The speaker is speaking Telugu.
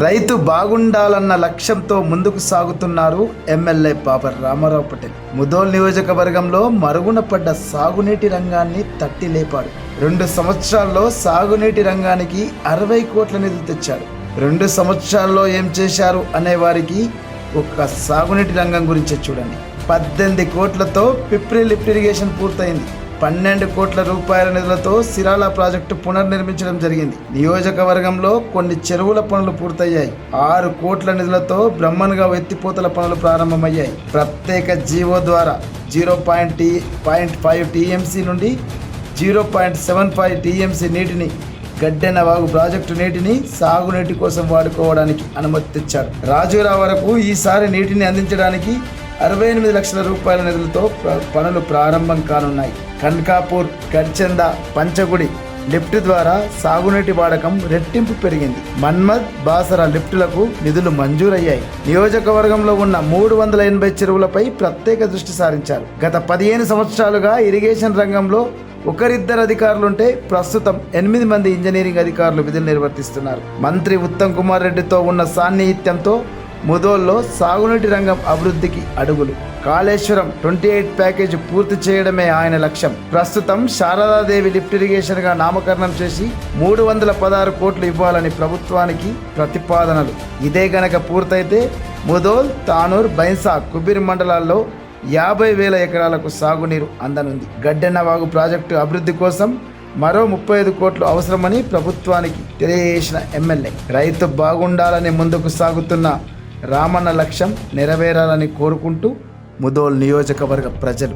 రైతు బాగుండాలన్న లక్ష్యంతో ముందుకు సాగుతున్నారు ఎమ్మెల్యే బాబర్ రామారావు పటేల్. ముదోల్ నియోజకవర్గంలో మరుగున పడ్డ సాగునీటి రంగాన్ని తట్టి లేపాడు. 2 సంవత్సరాల్లో సాగునీటి రంగానికి 60 కోట్ల నిధులు తెచ్చాడు. 2 సంవత్సరాల్లో ఏం చేశారు అనే వారికి ఒక సాగునీటి రంగం గురించే చూడండి. 18 కోట్లతో పిప్రి లిఫ్ట్ ఇరిగేషన్ పూర్తయింది. 12 కోట్ల రూపాయల నిధులతో సిరాల ప్రాజెక్టు పునర్నిర్మించడం జరిగింది. నియోజకవర్గంలో కొన్ని చెరువుల పనులు పూర్తయ్యాయి. 6 కోట్ల నిధులతో బ్రహ్మన్గా ఎత్తిపోతల పనులు ప్రారంభమయ్యాయి. ప్రత్యేక జీవో ద్వారా 0.5 టీఎంసీ నుండి 0.75 టీఎంసీ నీటిని గడ్డెనవాగు ప్రాజెక్టు నీటిని సాగునీటి కోసం వాడుకోవడానికి అనుమతి తెచ్చారు. రాజురా వరకు ఈసారి నీటిని అందించడానికి 68 లక్షల రూపాయల నిధులతో పనులు ప్రారంభం కానున్నాయి. కన్కాపూర్, గడ్చంద, పంచగుడి లిఫ్ట్ ద్వారా సాగునీటి వాడకం రెట్టింపు పెరిగింది. మన్మద్, బాసర లిఫ్టులకు నిధులు మంజూరయ్యాయి. నియోజకవర్గంలో ఉన్న 380 చెరువులపై ప్రత్యేక దృష్టి సారించారు. గత 15 సంవత్సరాలుగా ఇరిగేషన్ రంగంలో 1-2 అధికారులుంటే ప్రస్తుతం 8 మంది ఇంజనీరింగ్ అధికారులు విధులు నిర్వర్తిస్తున్నారు. మంత్రి ఉత్తమ్ కుమార్ రెడ్డితో ఉన్న సాన్నిహిత్యంతో ముదోల్లో సాగునీటి రంగం అభివృద్ధికి అడుగులు. కాళేశ్వరం 28 ప్యాకేజీ పూర్తి చేయడమే ఆయన లక్ష్యం. ప్రస్తుతం శారదాదేవి లిఫ్ట్ ఇరిగేషన్ గా నామకరణం చేసి 316 కోట్లు ఇవ్వాలని ప్రభుత్వానికి ప్రతిపాదనలు. ఇదే గనక పూర్తయితే ముదోల్, తానూర్, బైన్సా, కుబీర్ మండలాల్లో 50,000 ఎకరాలకు సాగునీరు అందనుంది. గడ్డెన్నవాగు ప్రాజెక్టు అభివృద్ధి కోసం మరో 35 కోట్లు అవసరమని ప్రభుత్వానికి తెలియజేసిన ఎమ్మెల్యే రైతు బాగుండాలని ముందుకు సాగుతున్న రామన్న లక్ష్యం నెరవేరాలని కోరుకుంటూ ముదోల్ నియోజకవర్గ ప్రజలు